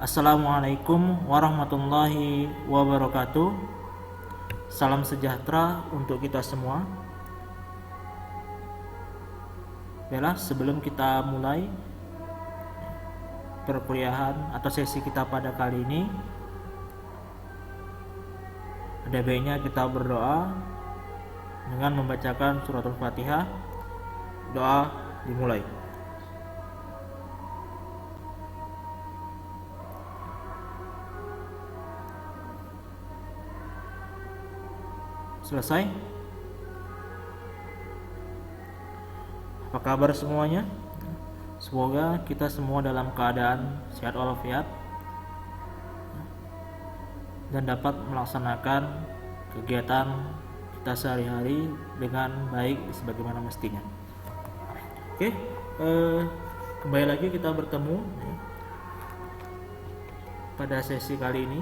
Assalamualaikum warahmatullahi wabarakatuh. Salam sejahtera untuk kita semua. Baiklah, sebelum kita mulai perkuliahan atau sesi kita pada kali ini, ada baiknya kita berdoa dengan membacakan suratul Fatihah. Doa dimulai. Selesai? Apa kabar semuanya? Semoga kita semua dalam keadaan sehat walafiat dan dapat melaksanakan kegiatan kita sehari-hari dengan baik sebagaimana mestinya. Oke, kembali lagi kita bertemu pada sesi kali ini.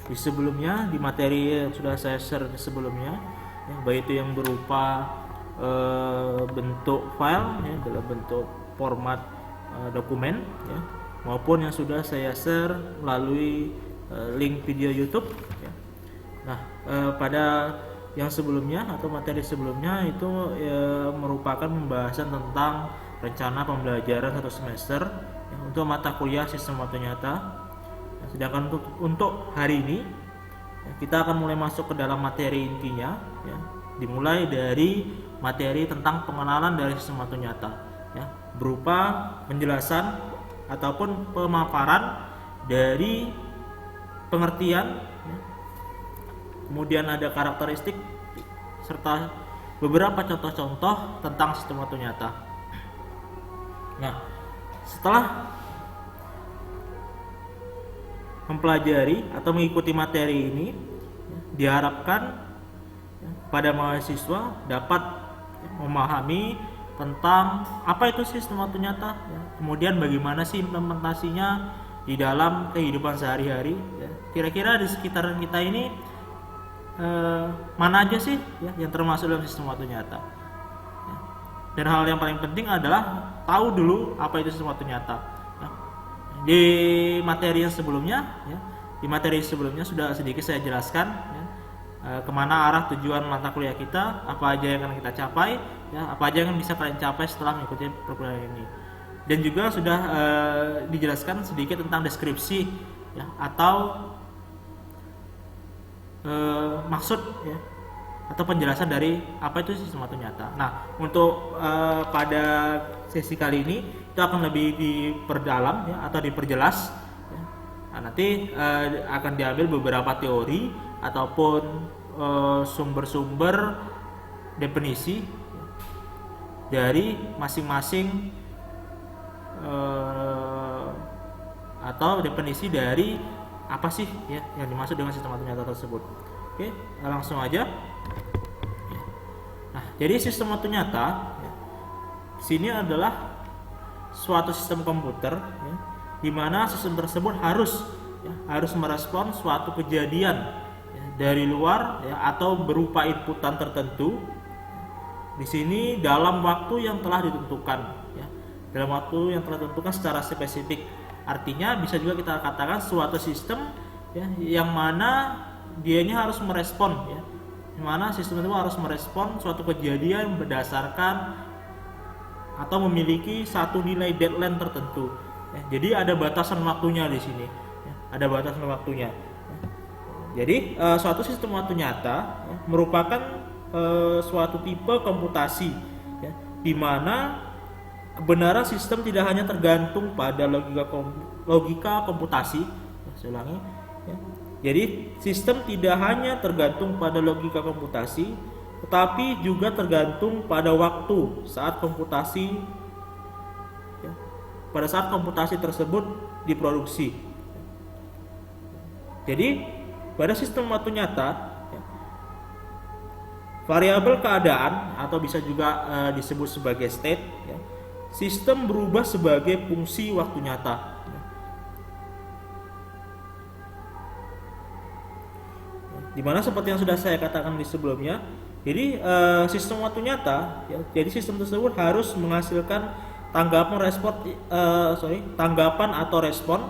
Di sebelumnya, di materi yang sudah saya share sebelumnya, baik itu yang berupa bentuk file dalam bentuk format dokumen maupun yang sudah saya share melalui link video YouTube Nah, pada yang sebelumnya atau materi sebelumnya itu merupakan pembahasan tentang rencana pembelajaran satu semester untuk mata kuliah sistem waktu nyata. Sedangkan untuk hari ini kita akan mulai masuk ke dalam materi intinya dimulai dari materi tentang pengenalan dari sistem waktu nyata berupa penjelasan ataupun pemaparan dari pengertian, kemudian ada karakteristik serta beberapa contoh-contoh tentang sistem waktu nyata. Nah, setelah mempelajari atau mengikuti materi ini, diharapkan pada mahasiswa dapat memahami tentang apa itu sistem waktu nyata, kemudian bagaimana sih implementasinya di dalam kehidupan sehari-hari. Kira-kira di sekitaran kita ini mana aja sih yang termasuk dalam sistem waktu nyata. Dan hal yang paling penting adalah tahu dulu apa itu sistem waktu nyata. Di materi sebelumnya sudah sedikit saya jelaskan kemana arah tujuan mata kuliah kita, apa aja yang akan kita capai, apa aja yang bisa kalian capai setelah mengikuti perkuliahan ini. Dan juga sudah dijelaskan sedikit tentang deskripsi atau maksud atau penjelasan dari apa itu sistem waktu nyata. Nah, untuk pada sesi kali ini itu akan lebih diperdalam atau diperjelas. Nah, nanti akan diambil beberapa teori ataupun sumber-sumber definisi dari masing-masing atau definisi dari apa sih yang dimaksud dengan sistem waktu nyata tersebut. Oke, langsung aja. Nah, jadi sistem waktu nyata sini adalah suatu sistem komputer di mana sistem tersebut harus merespon suatu kejadian dari luar atau berupa inputan tertentu. Di sini dalam waktu yang telah ditentukan dalam waktu yang telah ditentukan secara spesifik. Artinya bisa juga kita katakan suatu sistem yang mana dianya harus merespon di mana sistem itu harus merespon suatu kejadian berdasarkan atau memiliki satu nilai deadline tertentu. Jadi ada batasan waktunya di sini. Ada batasan waktunya. Jadi suatu sistem waktu nyata merupakan suatu tipe komputasi di mana kebenaran sistem tidak hanya tergantung pada logika komputasi. Saya ulangi. Jadi sistem tidak hanya tergantung pada logika komputasi, tetapi juga tergantung pada waktu saat komputasi pada saat komputasi tersebut diproduksi. Jadi pada sistem waktu nyata variabel keadaan atau bisa juga disebut sebagai state sistem berubah sebagai fungsi waktu nyata. Dimana seperti yang sudah saya katakan di sebelumnya, jadi sistem waktu nyata, jadi sistem tersebut harus menghasilkan tanggapan atau respon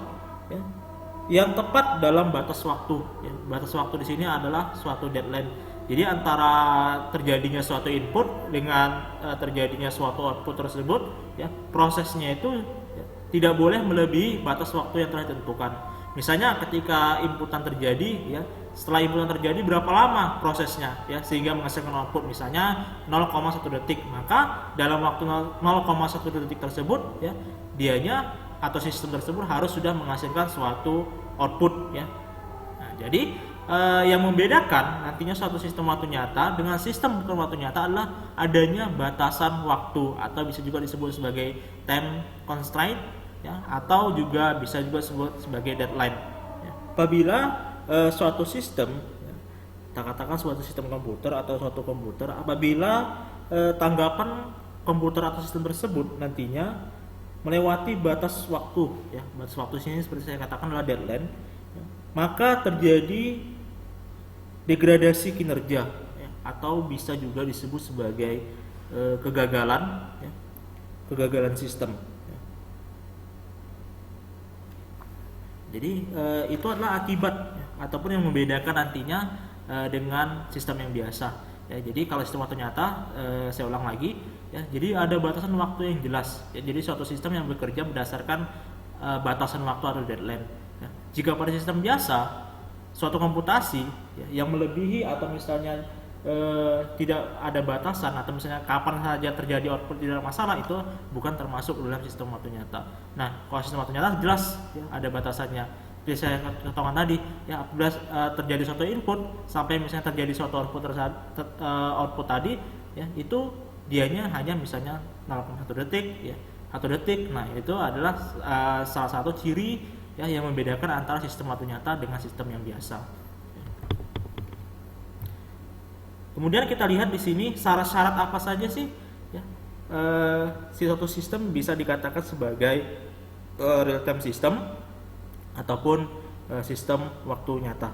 yang tepat dalam batas waktu. Ya. Batas waktu di sini adalah suatu deadline. Jadi antara terjadinya suatu input dengan terjadinya suatu output tersebut, ya, prosesnya itu ya, tidak boleh melebihi batas waktu yang telah ditentukan. Misalnya ketika inputan terjadi, ya, setelah inputan terjadi berapa lama prosesnya, ya, sehingga menghasilkan output misalnya 0,1 detik, maka dalam waktu 0,1 detik tersebut, ya, dianya atau sistem tersebut harus sudah menghasilkan suatu output, ya. Nah, jadi yang membedakan nantinya suatu sistem waktu nyata dengan sistem bukan waktu nyata adalah adanya batasan waktu, atau bisa juga disebut sebagai time constraint, ya, atau juga bisa juga disebut sebagai deadline. Ya. Apabila suatu sistem, ya, kita katakan suatu sistem komputer atau suatu komputer, apabila tanggapan komputer atau sistem tersebut nantinya melewati batas waktu, ya, batas waktu sini seperti saya katakan adalah deadline, ya, maka terjadi degradasi kinerja, ya, atau bisa juga disebut sebagai kegagalan, ya, kegagalan sistem. Ya. Jadi itu adalah akibat, ya, ataupun yang membedakan nantinya dengan sistem yang biasa. Ya, jadi kalau sistem waktu nyata, saya ulang lagi, ya, jadi ada batasan waktu yang jelas. Ya, jadi suatu sistem yang bekerja berdasarkan batasan waktu atau deadline. Ya. Jika pada sistem biasa, suatu komputasi, ya, yang melebihi atau misalnya tidak ada batasan, atau misalnya kapan saja terjadi output tidak masalah, itu bukan termasuk dalam sistem waktu nyata. Nah, kalau sistem waktu nyata jelas, ya, ada batasannya. Seperti saya katakan tadi, ya, apabila terjadi suatu input sampai misalnya terjadi suatu output tadi, ya, itu dianya hanya misalnya 0,1 detik, ya, 1 detik. Nah, itu adalah salah satu ciri, ya, yang membedakan antara sistem waktu nyata dengan sistem yang biasa. Kemudian kita lihat di sini syarat-syarat apa saja sih, ya, suatu sistem bisa dikatakan sebagai real time system ataupun sistem waktu nyata.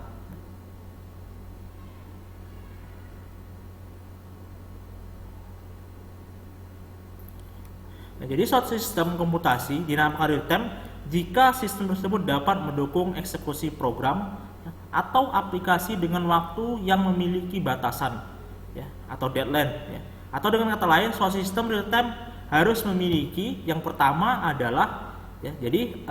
Nah, jadi suatu sistem komputasi dinamakan real time jika sistem tersebut dapat mendukung eksekusi program, ya, atau aplikasi dengan waktu yang memiliki batasan, ya, atau deadline, ya. Atau dengan kata lain, suatu sistem real time harus memiliki yang pertama adalah, ya, jadi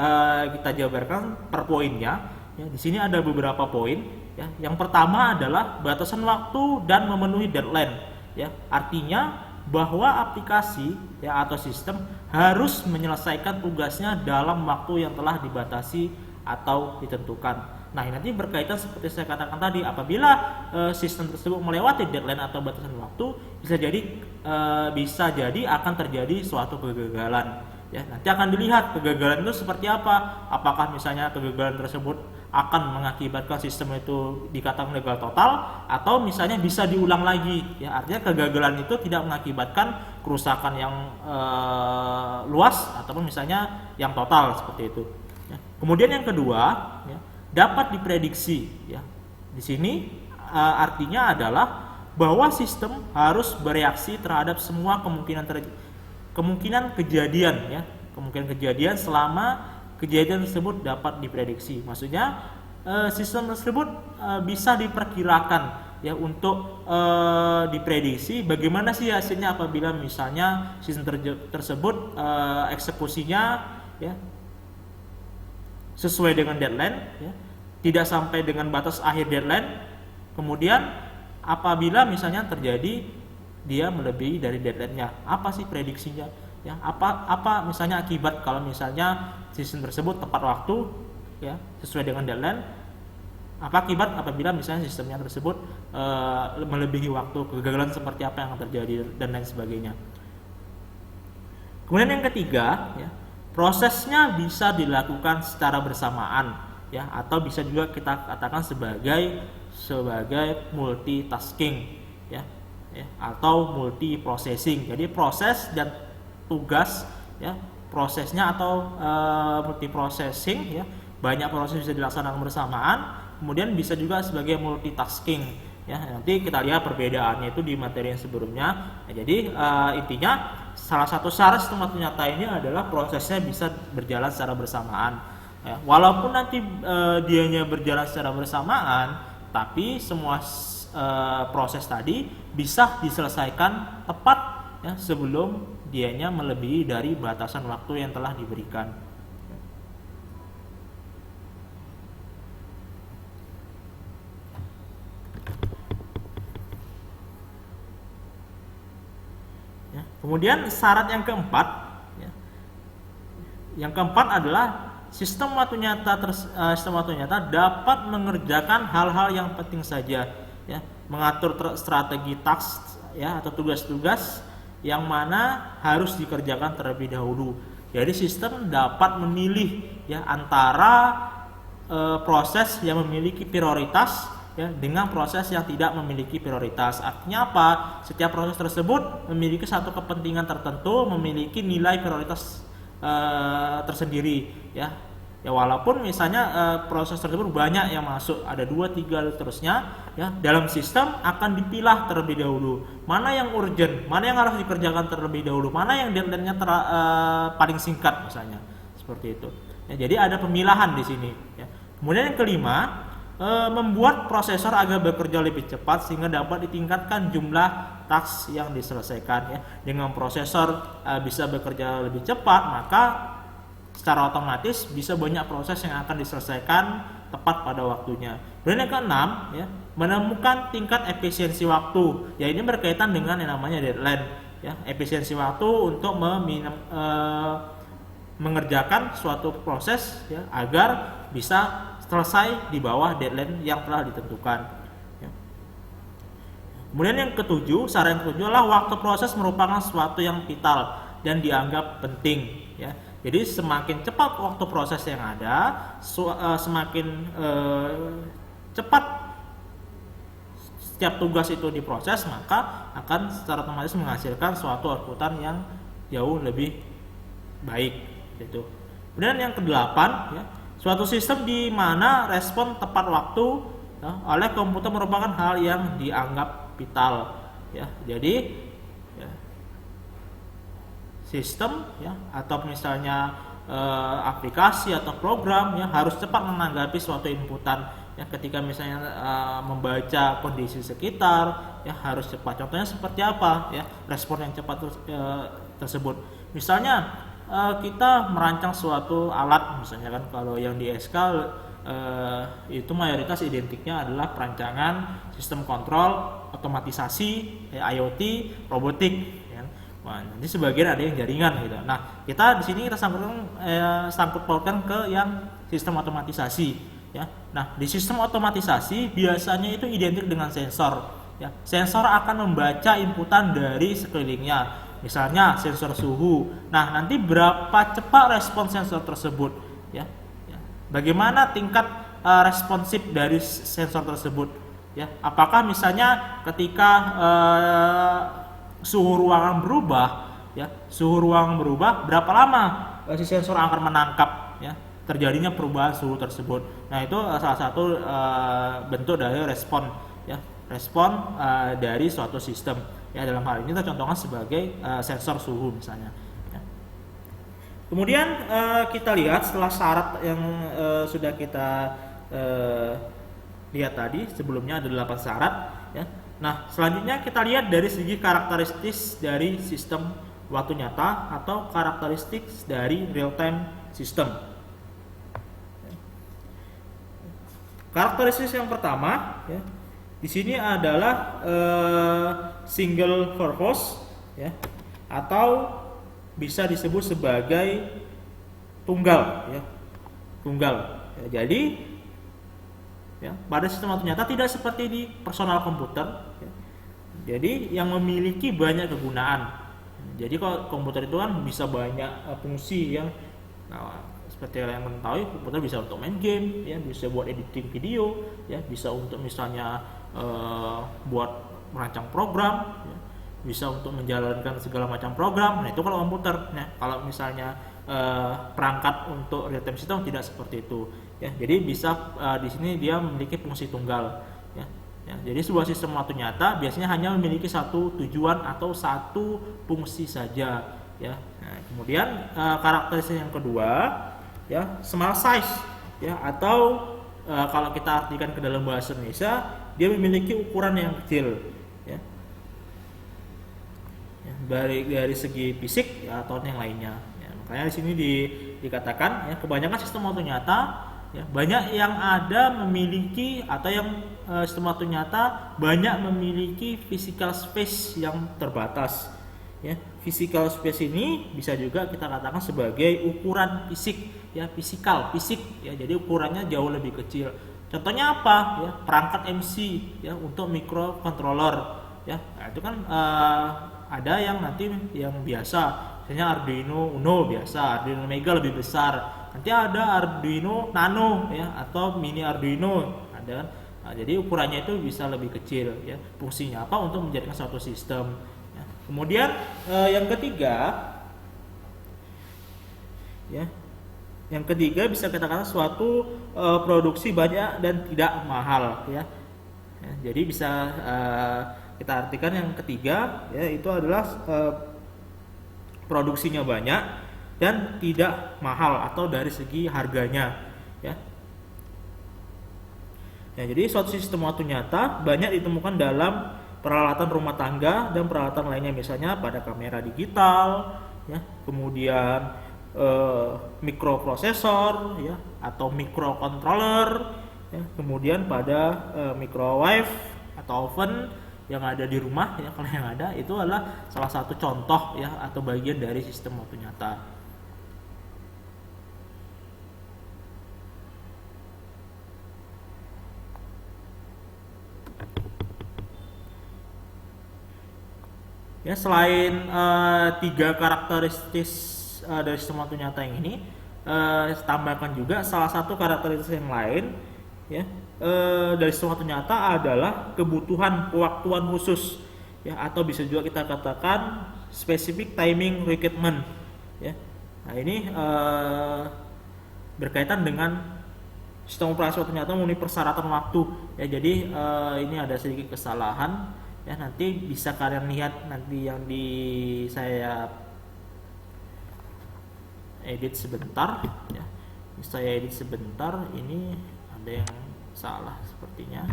kita jabarkan per poinnya, ya. Di sini ada beberapa poin, ya. Yang pertama adalah batasan waktu dan memenuhi deadline, ya. Artinya bahwa aplikasi, ya, atau sistem harus menyelesaikan tugasnya dalam waktu yang telah dibatasi atau ditentukan. Nah, ini nanti berkaitan seperti saya katakan tadi, apabila sistem tersebut melewati deadline atau batasan waktu, bisa jadi akan terjadi suatu kegagalan. Ya, nanti akan dilihat kegagalan itu seperti apa. Apakah misalnya kegagalan tersebut akan mengakibatkan sistem itu dikatakan gagal total, atau misalnya bisa diulang lagi. Ya, artinya kegagalan itu tidak mengakibatkan kerusakan yang luas ataupun misalnya yang total seperti itu. Ya. Kemudian yang kedua, ya, dapat diprediksi. Ya. Di sini artinya adalah bahwa sistem harus bereaksi terhadap semua kemungkinan kejadian, ya, kemungkinan kejadian selama kejadian tersebut dapat diprediksi. Maksudnya sistem tersebut bisa diperkirakan, ya, untuk diprediksi bagaimana sih hasilnya apabila misalnya sistem tersebut eksekusinya, ya, sesuai dengan deadline, ya, tidak sampai dengan batas akhir deadline. Kemudian apabila misalnya terjadi dia melebihi dari deadline-nya, apa sih prediksinya, ya, apa misalnya akibat kalau misalnya sistem tersebut tepat waktu, ya, sesuai dengan deadline, apa akibat apabila misalnya sistemnya tersebut melebihi waktu, kegagalan seperti apa yang akan terjadi dan lain sebagainya. Kemudian yang ketiga, ya, prosesnya bisa dilakukan secara bersamaan, ya, atau bisa juga kita katakan sebagai multitasking, ya, atau multi processing. Jadi proses dan tugas, ya, prosesnya atau multi processing, ya, banyak proses bisa dilaksanakan bersamaan. Kemudian bisa juga sebagai multitasking, ya. Nanti kita lihat perbedaannya itu di materi yang sebelumnya. Nah, jadi intinya salah satu syarat sistem waktu nyata ini adalah prosesnya bisa berjalan secara bersamaan. Ya, walaupun nanti dianya berjalan secara bersamaan, tapi semua proses tadi bisa diselesaikan tepat ya sebelum dianya melebihi dari batasan waktu yang telah diberikan. Ya, kemudian syarat yang keempat, ya, yang keempat adalah sistem waktu nyata dapat mengerjakan hal-hal yang penting saja, ya, mengatur strategi task ya atau tugas-tugas yang mana harus dikerjakan terlebih dahulu. Jadi sistem dapat memilih ya antara proses yang memiliki prioritas ya dengan proses yang tidak memiliki prioritas. Artinya apa? Setiap proses tersebut memiliki satu kepentingan tertentu, memiliki nilai prioritas tersendiri ya. Ya walaupun misalnya proses tersebut banyak yang masuk, ada 2, 3 terusnya ya, dalam sistem akan dipilah terlebih dahulu mana yang urgent, mana yang harus dikerjakan terlebih dahulu, mana yang deadline-nya paling singkat misalnya, seperti itu. Ya, jadi ada pemilahan di sini ya. Kemudian yang kelima, membuat prosesor agar bekerja lebih cepat sehingga dapat ditingkatkan jumlah task yang diselesaikan ya. Dengan prosesor bisa bekerja lebih cepat, maka secara otomatis bisa banyak proses yang akan diselesaikan tepat pada waktunya. Kemudian yang keenam ya, menemukan tingkat efisiensi waktu. Ya ini berkaitan dengan yang namanya deadline ya, efisiensi waktu untuk mengerjakan suatu proses ya agar bisa selesai di bawah deadline yang telah ditentukan. Ya. Kemudian yang ketujuh, syarat yang ketujuh adalah waktu proses merupakan sesuatu yang vital dan dianggap penting ya. Jadi semakin cepat waktu proses yang ada, semakin cepat setiap tugas itu diproses, maka akan secara otomatis menghasilkan suatu outputan yang jauh lebih baik. Gitu. Kemudian yang kedelapan, ya, suatu sistem di mana respon tepat waktu ya, oleh komputer merupakan hal yang dianggap vital. Ya, jadi sistem ya atau misalnya aplikasi atau program yang harus cepat menanggapi suatu inputan ya, ketika misalnya membaca kondisi sekitar ya harus cepat. Contohnya seperti apa ya respon yang cepat tersebut. Misalnya kita merancang suatu alat, misalnya kan kalau yang di SK itu mayoritas identiknya adalah perancangan sistem kontrol, otomatisasi, IoT, robotik. Nah, nanti sebagian ada yang jaringan gitu. Nah, kita di sini kita sangkut pautkan ke yang sistem otomatisasi ya. Nah, di sistem otomatisasi biasanya itu identik dengan sensor ya. Sensor akan membaca inputan dari sekelilingnya. Misalnya sensor suhu. Nah, nanti berapa cepat respon sensor tersebut ya. Bagaimana tingkat responsif dari sensor tersebut ya. Apakah misalnya ketika suhu ruangan berubah ya, suhu ruangan berubah berapa lama si sensor akan menangkap ya terjadinya perubahan suhu tersebut. Nah, itu salah satu bentuk dari respon ya, respon dari suatu sistem ya. Dalam hal ini kita contohkan sebagai sensor suhu misalnya ya. Kemudian kita lihat setelah syarat yang sudah kita lihat tadi sebelumnya ada 8 syarat ya. Nah, selanjutnya kita lihat dari segi karakteristik dari sistem waktu nyata atau karakteristik dari real time system. Karakteristik yang pertama, ya, di sini adalah single purpose, ya, atau bisa disebut sebagai tunggal, ya, tunggal. Ya, jadi ya, pada sistem waktu nyata tidak seperti di personal komputer ya. Jadi yang memiliki banyak kegunaan. Jadi kalau komputer itu kan bisa banyak fungsi yang seperti yang mengetahui komputer bisa untuk main game ya, bisa buat editing video ya, bisa untuk misalnya buat merancang program ya, bisa untuk menjalankan segala macam program. Nah, itu kalau komputer. Nah, kalau misalnya perangkat untuk real time system tidak seperti itu ya. Jadi bisa di sini dia memiliki fungsi tunggal ya. Ya, jadi sebuah sistem waktu nyata biasanya hanya memiliki satu tujuan atau satu fungsi saja ya. Nah, kemudian karakteristik yang kedua ya small size ya, atau kalau kita artikan ke dalam bahasa Indonesia, dia memiliki ukuran yang kecil ya. Ya, dari segi fisik ya, atau yang lainnya ya. Makanya di sini dikatakan ya, kebanyakan sistem waktu nyata ya, banyak yang ada memiliki atau yang sistem waktu nyata banyak memiliki physical space yang terbatas ya. Physical space ini bisa juga kita katakan sebagai ukuran fisik ya, fisik ya, jadi ukurannya jauh lebih kecil. Contohnya apa ya, perangkat MC ya untuk microcontroller ya. Nah, itu kan ada yang nanti yang biasa, misalnya Arduino Uno biasa, Arduino Mega lebih besar, nanti ada Arduino Nano ya, atau mini Arduino ada kan. Nah, jadi ukurannya itu bisa lebih kecil ya. Fungsinya apa? Untuk menjadikan suatu sistem ya. Kemudian yang ketiga ya, yang ketiga bisa kita katakan suatu produksi banyak dan tidak mahal ya. Ya, jadi bisa kita artikan yang ketiga ya, itu adalah produksinya banyak dan tidak mahal atau dari segi harganya ya. Ya, jadi suatu sistem waktu nyata banyak ditemukan dalam peralatan rumah tangga dan peralatan lainnya, misalnya pada kamera digital ya, kemudian mikroprosesor ya, atau microcontroller ya, kemudian pada microwave atau oven yang ada di rumah ya. Kalau yang ada itu adalah salah satu contoh ya, atau bagian dari sistem waktu nyata. Ya, selain tiga karakteristik dari sistem waktu nyata yang ini, tambahkan juga salah satu karakteristik yang lain ya, dari sistem waktu nyata adalah kebutuhan kewaktuan khusus ya, atau bisa juga kita katakan specific timing requirement ya. Nah, ini berkaitan dengan sistem operasi waktu nyata memenuhi persyaratan waktu ya. Jadi ini ada sedikit kesalahan ya, nanti bisa kalian lihat nanti yang saya edit sebentar ya. Saya edit sebentar, ini ada yang salah sepertinya.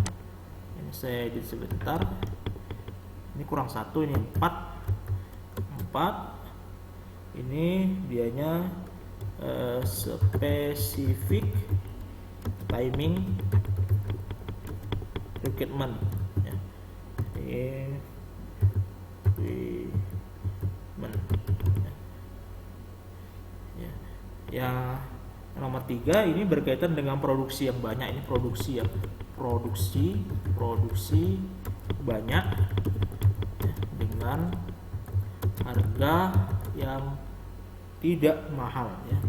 Ini saya edit sebentar, ini kurang satu, ini 4. Ini dianya specific timing requirement ya. Ya, nomor 3 ini berkaitan dengan produksi yang banyak. Ini produksi banyak ya, dengan harga yang tidak mahal ya,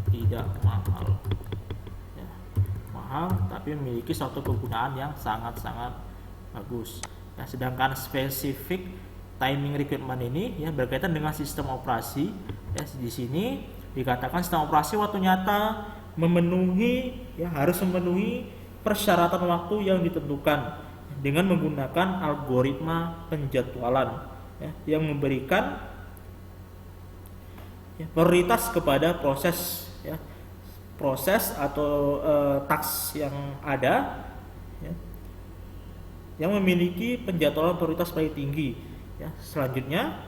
mahal tapi memiliki suatu kegunaan yang sangat-sangat bagus. Nah, sedangkan specific timing requirement ini ya berkaitan dengan sistem operasi ya. Di sini dikatakan sistem operasi waktu nyata harus memenuhi persyaratan waktu yang ditentukan dengan menggunakan algoritma penjadwalan ya, yang memberikan ya, prioritas kepada proses atau task yang ada ya, yang memiliki penjadwalan prioritas paling tinggi ya. Selanjutnya,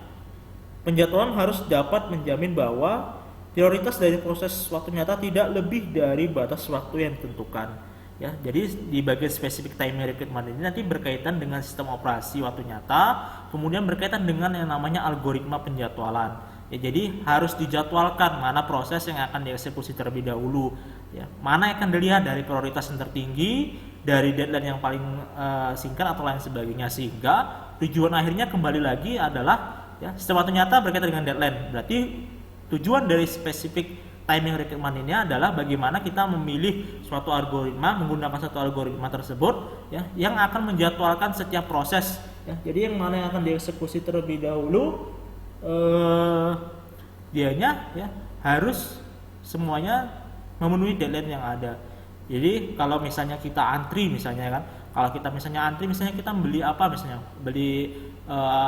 penjadwalan harus dapat menjamin bahwa prioritas dari proses waktu nyata tidak lebih dari batas waktu yang ditentukan ya. Jadi di bagian specific timing requirement ini nanti berkaitan dengan sistem operasi waktu nyata, kemudian berkaitan dengan yang namanya algoritma penjadwalan ya. Jadi harus dijadwalkan mana proses yang akan dieksekusi terlebih dahulu ya, mana yang akan dilihat dari prioritas yang tertinggi, dari deadline yang paling singkat atau lain sebagainya, sehingga tujuan akhirnya kembali lagi adalah ya, sistem waktu nyata berkaitan dengan deadline. Berarti tujuan dari specific timing requirement ini adalah bagaimana kita memilih suatu algoritma, menggunakan satu algoritma tersebut ya, yang akan menjadwalkan setiap proses ya. Jadi yang mana yang akan dieksekusi terlebih dahulu, dianya ya harus semuanya memenuhi deadline yang ada. Jadi kalau misalnya kita antri misalnya kan, kalau kita misalnya antri, misalnya kita beli apa, misalnya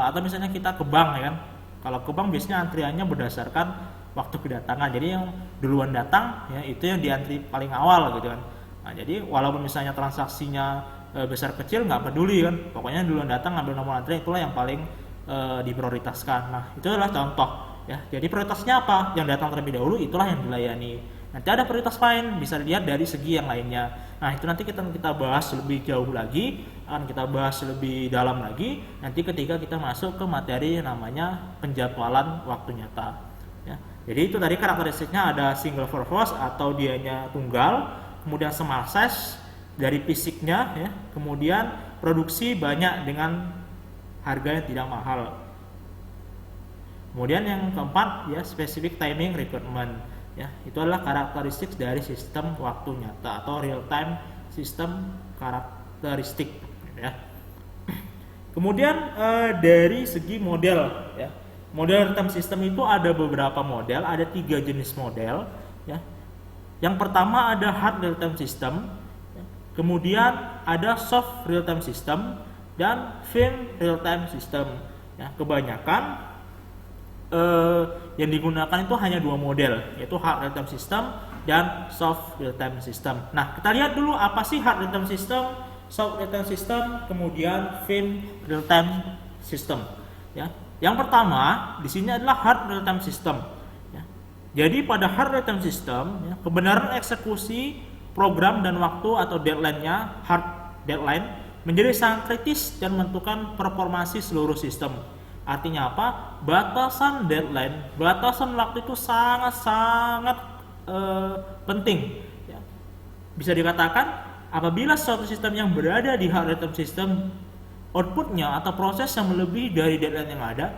atau misalnya kita ke bank ya kan. Kalau ke bank biasanya antriannya berdasarkan waktu kedatangan. Jadi yang duluan datang ya itu yang diantri paling awal gitu kan. Nah, jadi walaupun misalnya transaksinya besar kecil nggak peduli kan, pokoknya duluan datang ngambil nomor antrian itulah yang paling diprioritaskan. Nah, itu adalah contoh ya. Jadi prioritasnya apa? Yang datang terlebih dahulu itulah yang dilayani. Nanti ada prioritas lain, bisa dilihat dari segi yang lainnya. Nah, itu nanti kita bahas lebih jauh lagi, akan kita bahas lebih dalam lagi nanti ketika kita masuk ke materi yang namanya penjadwalan waktu nyata ya. Jadi itu tadi karakteristiknya ada single purpose atau dianya tunggal, kemudian small size dari fisiknya ya, kemudian produksi banyak dengan harga yang tidak mahal. Kemudian yang keempat ya, specific timing requirement ya, itu adalah karakteristik dari sistem waktu nyata atau real time sistem karakteristik ya. Kemudian dari segi model ya, model real time system itu ada beberapa model, ada 3 jenis model ya. Yang pertama ada hard real time system ya. Kemudian ada soft real time system dan firm real time system ya. Kebanyakan yang digunakan itu hanya 2 model, yaitu hard real time system dan soft real time system. Nah, kita lihat dulu apa sih hard real time system, soft real time system, kemudian firm real time system ya. Yang pertama di sini adalah hard real time system ya. Jadi pada hard real time system ya, kebenaran eksekusi program dan waktu atau deadline-nya, hard deadline, menjadi sangat kritis dan menentukan performasi seluruh sistem. Artinya apa? Batasan deadline, batasan waktu itu sangat-sangat penting ya. Bisa dikatakan apabila suatu sistem yang berada di hard real time system outputnya atau proses yang melebihi dari deadline yang ada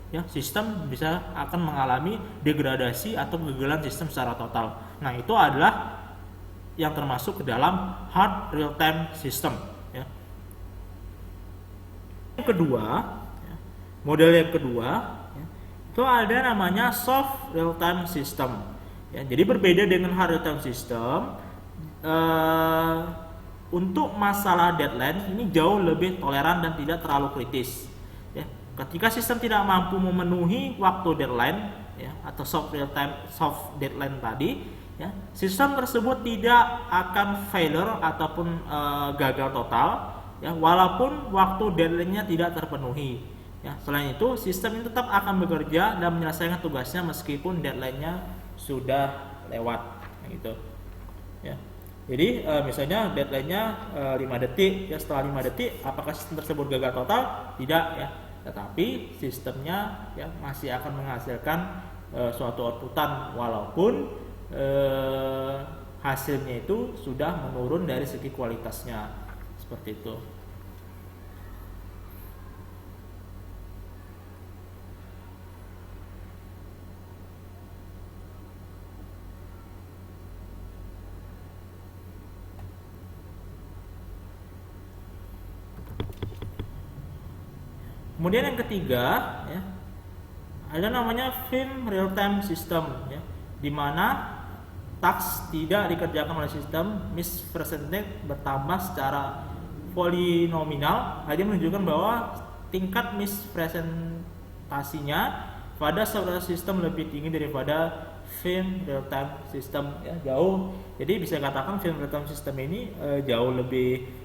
ya, sistem bisa akan mengalami degradasi atau kegagalan sistem secara total. Nah, itu adalah yang termasuk ke dalam hard real time system ya. Yang kedua, model yang kedua ya, itu ada namanya soft real time system ya. Jadi berbeda dengan hard real time system, untuk masalah deadline ini jauh lebih toleran dan tidak terlalu kritis ya. Ketika sistem tidak mampu memenuhi waktu deadline ya, atau soft deadline tadi ya, sistem tersebut tidak akan failure ataupun gagal total ya, walaupun waktu deadline-nya tidak terpenuhi. Ya, selain itu, sistem ini tetap akan bekerja dan menyelesaikan tugasnya meskipun deadline-nya sudah lewat, gitu. Ya. Jadi misalnya deadline-nya 5 detik, ya setelah 5 detik, apakah sistem tersebut gagal total? Tidak, ya. Tetapi sistemnya ya masih akan menghasilkan suatu outputan walaupun hasilnya itu sudah menurun dari segi kualitasnya, seperti itu. Kemudian yang ketiga ya, ada namanya firm real time system ya, di mana task tidak dikerjakan oleh sistem misrepresented bertambah secara polinomial. Hal ini menunjukkan bahwa tingkat misrepresentasinya pada sebuah sistem lebih tinggi daripada firm real time system ya, jauh. Jadi bisa katakan firm real time system ini jauh lebih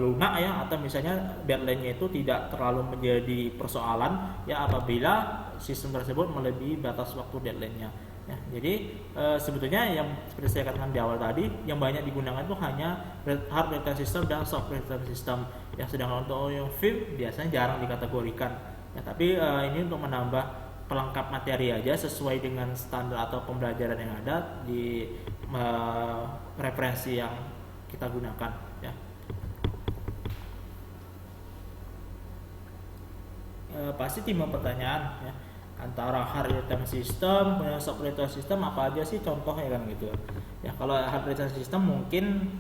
lunak ya, atau misalnya deadline-nya itu tidak terlalu menjadi persoalan ya apabila sistem tersebut melebihi batas waktu deadline-nya ya. Jadi sebetulnya yang seperti saya katakan di awal tadi, yang banyak digunakan itu hanya hard real time system dan soft real time system ya, sedangkan untuk yang firm biasanya jarang dikategorikan ya. Tapi ini untuk menambah pelengkap materi aja sesuai dengan standar atau pembelajaran yang ada di referensi yang kita gunakan ya. Pasti timbul pertanyaan ya, antara hard real time system dan soft real time system apa aja sih contohnya kan gitu ya. Kalau hard real time system mungkin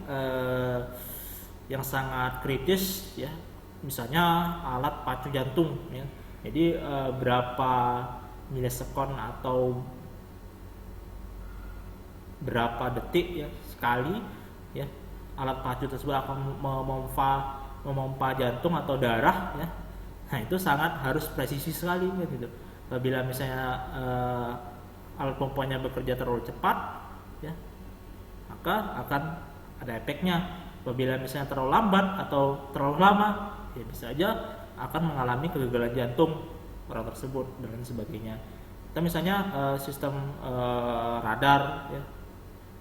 yang sangat kritis ya, misalnya alat pacu jantung ya. Jadi berapa milisekon atau berapa detik ya sekali ya alat pacu tersebut akan memompa jantung atau darah ya. Nah, itu sangat harus presisi sekali gitu. Apabila misalnya alat pompanya bekerja terlalu cepat, ya, maka akan ada efeknya. Apabila misalnya terlalu lambat atau terlalu lama, ya bisa aja akan mengalami kegagalan jantung orang tersebut dan lain sebagainya. Kita misalnya sistem radar, ya,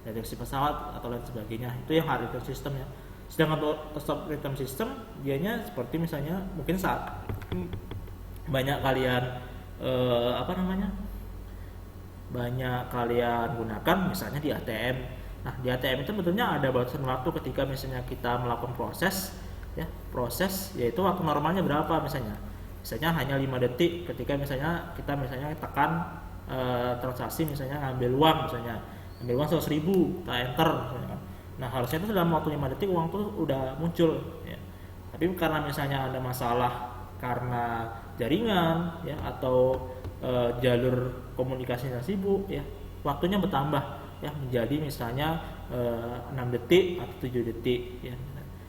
deteksi pesawat atau lain sebagainya, itu yang hard return system ya. Sedangkan untuk stop return system, dianya seperti misalnya mungkin saat banyak kalian banyak kalian gunakan misalnya di ATM. Nah, di ATM itu betulnya ada batasan waktu ketika misalnya kita melakukan proses, ya, proses yaitu waktu normalnya berapa misalnya hanya 5 detik ketika misalnya kita tekan transaksi, misalnya ngambil uang 100.000, kita enter misalnya. Nah, harusnya itu dalam waktu 5 detik uang itu udah muncul, ya. Tapi karena misalnya ada masalah karena jaringan, ya, atau jalur komunikasinya sibuk, ya, waktunya bertambah, ya, menjadi misalnya 6 detik atau 7 detik, ya.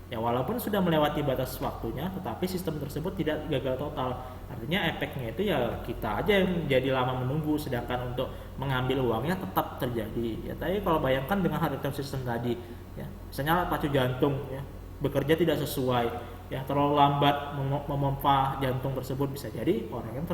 Ya, walaupun sudah melewati batas waktunya, tetapi sistem tersebut tidak gagal total. Artinya efeknya itu ya kita aja yang jadi lama menunggu, sedangkan untuk mengambil uangnya tetap terjadi. Ya, tapi kalau bayangkan dengan hard return system tadi, ya, misalnya pacu jantung, ya, bekerja tidak sesuai, ya, terlalu lambat memompa jantung tersebut, bisa jadi orang yang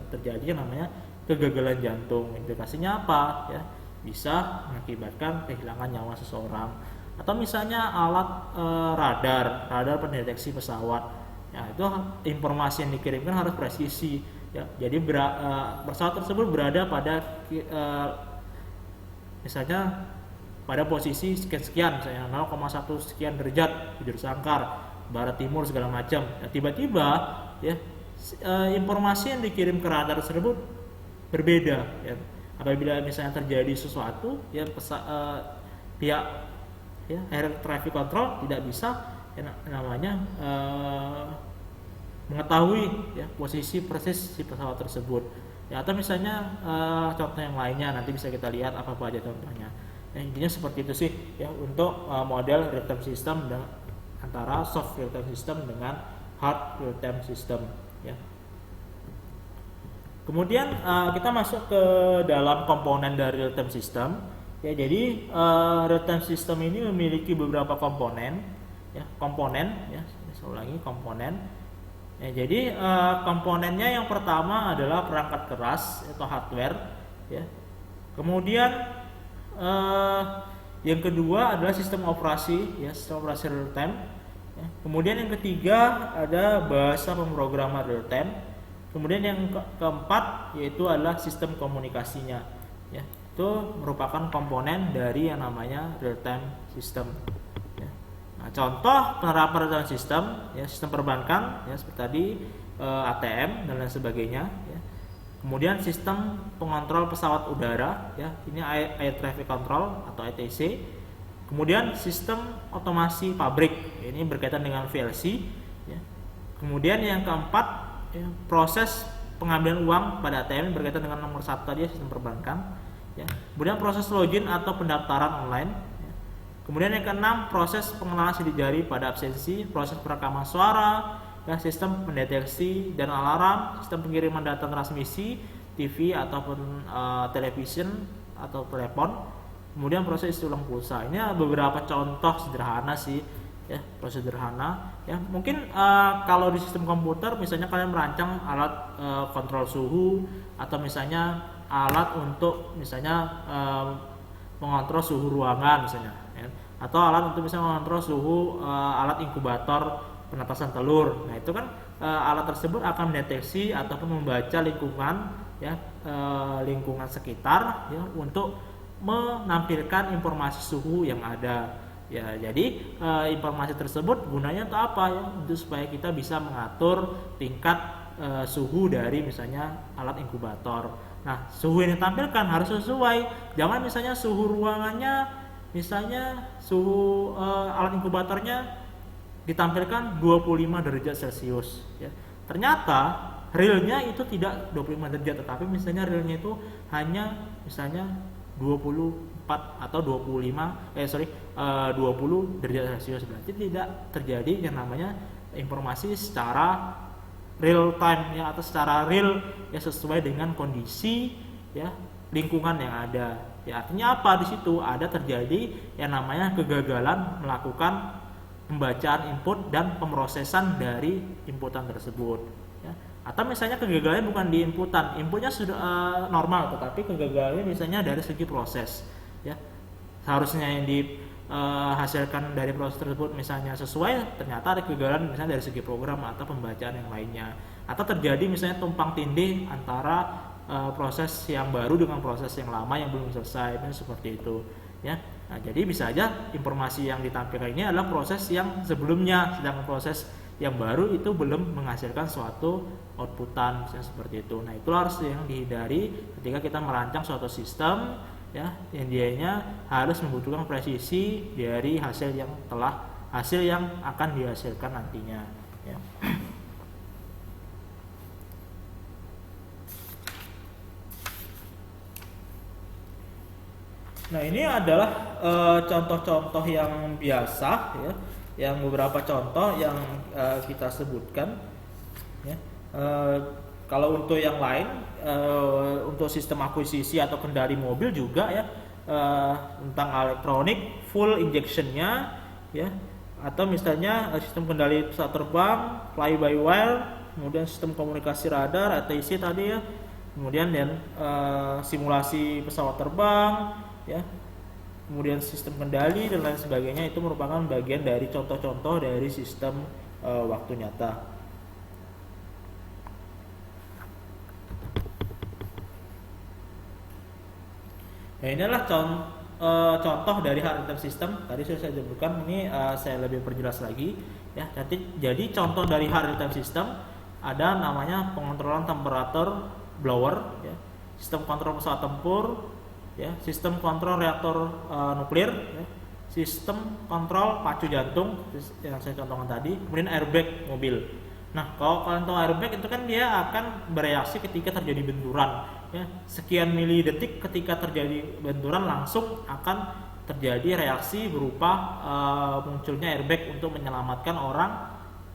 terjadi yang namanya kegagalan jantung. Implikasinya apa? Ya, bisa mengakibatkan kehilangan nyawa seseorang. Atau misalnya alat radar pendeteksi pesawat, ya, itu informasi yang dikirimkan harus presisi, ya. Jadi pesawat tersebut berada pada misalnya pada posisi sekian, misalnya 0,1 sekian derajat bujur sangkar, barat timur segala macam. Ya, tiba-tiba, ya, informasi yang dikirim ke radar tersebut berbeda, ya. Apabila misalnya terjadi sesuatu, ya, pihak, ya, air traffic control tidak bisa, ya, namanya mengetahui, ya, posisi persis si pesawat tersebut, ya. Atau misalnya contoh yang lainnya nanti bisa kita lihat apa aja contohnya. Ya, intinya seperti itu sih, ya, untuk model real time system antara soft real time system dengan hard real time system, ya. Kemudian kita masuk ke dalam komponen dari real time system, ya. Jadi real time system ini memiliki beberapa komponen, ya, ya, saya ulangi, komponen, ya. Jadi komponennya yang pertama adalah perangkat keras atau hardware, ya. Kemudian yang kedua adalah sistem operasi, ya, sistem operasi real time, ya. Kemudian yang ketiga ada bahasa pemrograman real time. Kemudian yang keempat yaitu adalah sistem komunikasinya, ya. Itu merupakan komponen dari yang namanya real time system, ya. Nah, contoh penerapan real time system, ya, sistem perbankan, ya, seperti tadi ATM dan lain sebagainya, ya. Kemudian sistem pengontrol pesawat udara, ya, ini air traffic control atau ATC. Kemudian sistem otomasi pabrik, ini berkaitan dengan VLC, ya. Kemudian yang keempat, ya, proses pengambilan uang pada ATM berkaitan dengan nomor 1 tadi, sistem perbankan, ya. Kemudian proses login atau pendaftaran online, ya. Kemudian yang keenam, proses pengenalan sidik jari pada absensi, proses perekaman suara, ya, sistem pendeteksi dan alarm, sistem pengiriman data transmisi TV ataupun television atau telepon. Kemudian proses isi ulang pulsa. Ini beberapa contoh sederhana sih, ya, proses sederhana, ya. Mungkin kalau di sistem komputer misalnya kalian merancang alat kontrol suhu, atau misalnya alat untuk misalnya mengontrol suhu ruangan misalnya, ya. Atau alat untuk bisa mengontrol suhu alat inkubator penetasan telur. Nah, itu kan alat tersebut akan mendeteksi ataupun membaca lingkungan, ya, lingkungan sekitar, ya, untuk menampilkan informasi suhu yang ada. Ya, jadi informasi tersebut gunanya untuk apa, ya? Untuk supaya kita bisa mengatur tingkat suhu dari misalnya alat inkubator. Nah, suhu yang ditampilkan harus sesuai. Jangan misalnya suhu ruangannya, misalnya suhu alat inkubatornya ditampilkan 25 derajat Celcius, ya. Ternyata realnya itu tidak 25 derajat, tetapi misalnya realnya itu hanya misalnya 24 atau 20 derajat Celcius. Berarti tidak terjadi yang namanya informasi secara real time, ya, atau secara real, ya, sesuai dengan kondisi, ya, lingkungan yang ada. Ya, artinya apa? Di situ ada terjadi yang namanya kegagalan melakukan pembacaan input dan pemrosesan dari inputan tersebut. Ya. Atau misalnya kegagalannya bukan di inputnya sudah normal, tetapi kegagalannya misalnya dari segi proses. Ya, seharusnya yang dihasilkan dari proses tersebut misalnya sesuai, ternyata ada kegagalan misalnya dari segi program atau pembacaan yang lainnya. Atau terjadi misalnya tumpang tindih antara proses yang baru dengan proses yang lama yang belum selesai, seperti itu. Ya, nah, jadi bisa aja informasi yang ditampilkan ini adalah proses yang sebelumnya, sedangkan proses yang baru itu belum menghasilkan suatu outputan, misalnya seperti itu. Nah, itu harus yang dihindari ketika kita merancang suatu sistem, ya, yang dianya harus membutuhkan presisi dari hasil yang akan dihasilkan nantinya. Ya. Nah, ini adalah contoh-contoh yang biasa, ya, yang beberapa contoh yang kita sebutkan. Ya. Kalau untuk yang lain, untuk sistem akuisisi atau kendali mobil juga, ya, tentang elektronik full injection-nya, ya, atau misalnya sistem kendali pesawat terbang fly by wire, kemudian sistem komunikasi radar ATC tadi, ya, kemudian dan simulasi pesawat terbang, ya, kemudian sistem kendali dan lain sebagainya, itu merupakan bagian dari contoh-contoh dari sistem waktu nyata. Nah, ini adalah contoh dari hard time system. Tadi sudah saya sebutkan, ini saya lebih perjelas lagi, ya. Jadi contoh dari hard time system ada namanya pengontrolan temperatur blower, ya, sistem kontrol pesawat tempur, ya, sistem kontrol reaktor nuklir, ya, sistem kontrol pacu jantung yang saya contohkan tadi, kemudian airbag mobil. Nah, kalau kalian tahu airbag itu kan dia akan bereaksi ketika terjadi benturan, ya, sekian mili detik ketika terjadi benturan langsung akan terjadi reaksi berupa munculnya airbag untuk menyelamatkan orang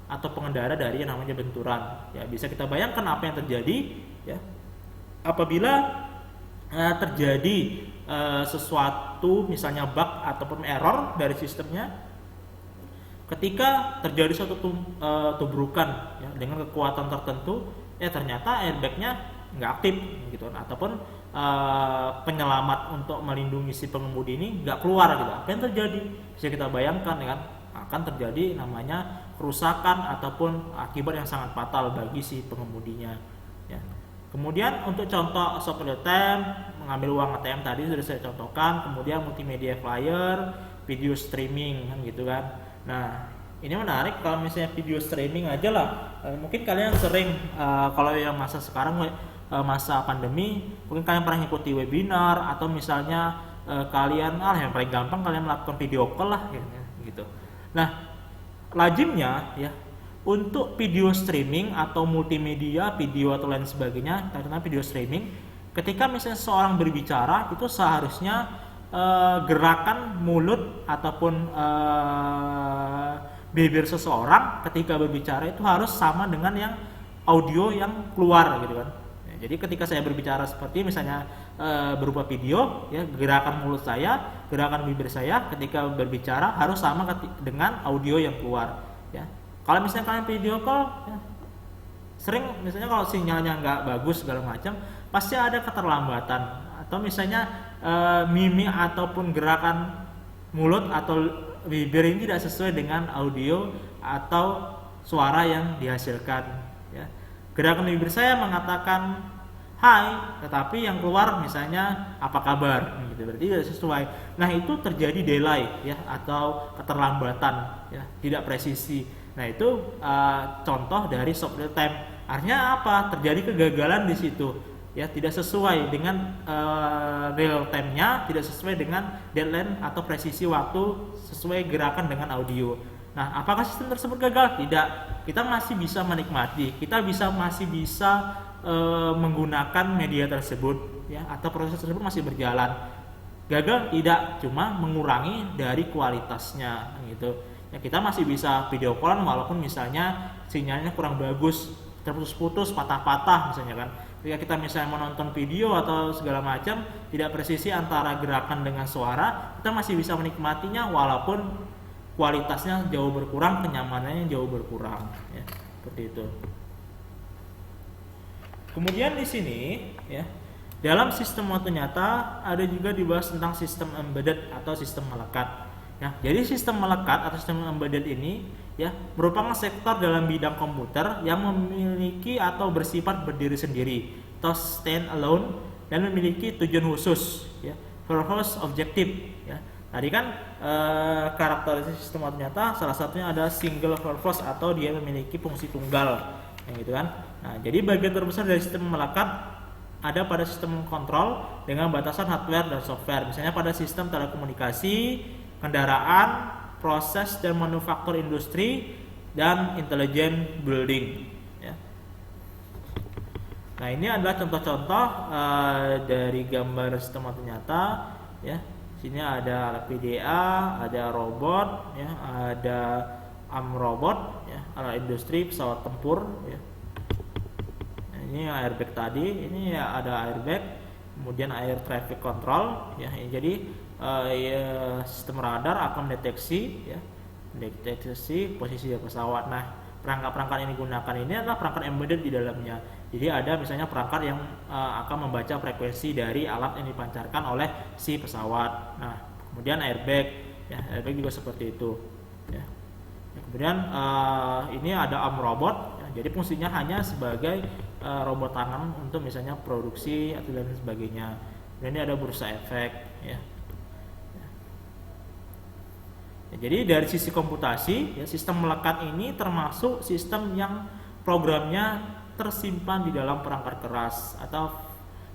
atau pengendara dari yang namanya benturan. Ya, bisa kita bayangkan apa yang terjadi, ya, apabila terjadi sesuatu misalnya bug ataupun error dari sistemnya ketika terjadi suatu tubrukan, ya, dengan kekuatan tertentu, ya, ternyata airbagnya nggak aktif gitu, ataupun penyelamat untuk melindungi si pengemudi ini nggak keluar gitu. Apa yang terjadi? Bisa kita bayangkan, ya kan, akan terjadi namanya kerusakan ataupun akibat yang sangat fatal bagi si pengemudinya, ya. Kemudian untuk contoh shop real time, mengambil uang ATM tadi sudah saya contohkan, kemudian multimedia flyer, video streaming, kan gitu kan. Nah, ini menarik kalau misalnya video streaming aja lah. Mungkin kalian sering kalau yang masa sekarang, masa pandemi, mungkin kalian pernah ngikuti webinar atau misalnya kalian yang paling gampang kalian melakukan video call lah, gitu. Nah, lazimnya, ya, untuk video streaming atau multimedia, video atau lain sebagainya, terutama video streaming, ketika misalnya seorang berbicara, itu seharusnya gerakan mulut ataupun bibir seseorang ketika berbicara itu harus sama dengan yang audio yang keluar, gitu kan. Ya, jadi ketika saya berbicara seperti misalnya berupa video, ya, gerakan mulut saya, gerakan bibir saya ketika berbicara harus sama dengan audio yang keluar, ya. Kalau misalnya kalian video call, ya, sering misalnya kalau sinyalnya nggak bagus segala macam, pasti ada keterlambatan, atau misalnya mimik ataupun gerakan mulut atau bibir ini tidak sesuai dengan audio atau suara yang dihasilkan, ya. Gerakan bibir saya mengatakan hai, tetapi yang keluar misalnya apa kabar, gitu, berarti tidak sesuai. Nah, itu terjadi delay, ya, atau keterlambatan, ya, tidak presisi. Nah, itu contoh dari shop real time. Artinya apa? Terjadi kegagalan di situ, ya, tidak sesuai dengan real time-nya, tidak sesuai dengan deadline atau presisi waktu sesuai gerakan dengan audio. Nah, apakah sistem tersebut gagal? Tidak. Kita masih bisa menikmati, kita masih bisa menggunakan media tersebut, ya, atau proses tersebut masih berjalan. Gagal tidak, cuma mengurangi dari kualitasnya, gitu. Ya, kita masih bisa video callan walaupun misalnya sinyalnya kurang bagus, terputus-putus, patah-patah misalnya kan. Ketika kita misalnya menonton video atau segala macam, tidak presisi antara gerakan dengan suara, kita masih bisa menikmatinya walaupun kualitasnya jauh berkurang, kenyamanannya jauh berkurang, ya, seperti itu. Kemudian di sini, ya, dalam sistem waktu nyata ada juga dibahas tentang sistem embedded atau sistem melekat. Ya, jadi sistem melekat atau sistem embedded ini, ya, merupakan sektor dalam bidang komputer yang memiliki atau bersifat berdiri sendiri atau stand alone dan memiliki tujuan khusus, ya, purpose objective, ya. Tadi kan karakteristik sistem waktu nyata salah satunya ada single purpose atau dia memiliki fungsi tunggal, ya, gitu kan. Nah, jadi bagian terbesar dari sistem melekat ada pada sistem kontrol dengan batasan hardware dan software. Misalnya pada sistem telekomunikasi, kendaraan, proses dan manufaktur industri, dan intelligent building, ya. Nah, ini adalah contoh-contoh dari gambar sistem waktu nyata, ya. Sini ada PDA, ada robot, ya, ada robot, ya, alat industri, pesawat tempur, ya. Nah, ini airbag tadi, ini ya ada airbag, kemudian air traffic control, ya. Jadi ya, sistem radar akan mendeteksi, ya, deteksi posisi pesawat. Nah, perangkat-perangkat yang digunakan ini adalah perangkat embedded di dalamnya. Jadi ada misalnya perangkat yang akan membaca frekuensi dari alat yang dipancarkan oleh si pesawat. Nah, kemudian airbag, ya, airbag juga seperti itu, ya. Kemudian ini ada arm robot, ya, jadi fungsinya hanya sebagai robot tangan untuk misalnya produksi atau dan sebagainya. Dan ini ada bursa efek, ya. Jadi dari sisi komputasi, ya, sistem melekat ini termasuk sistem yang programnya tersimpan di dalam perangkat keras atau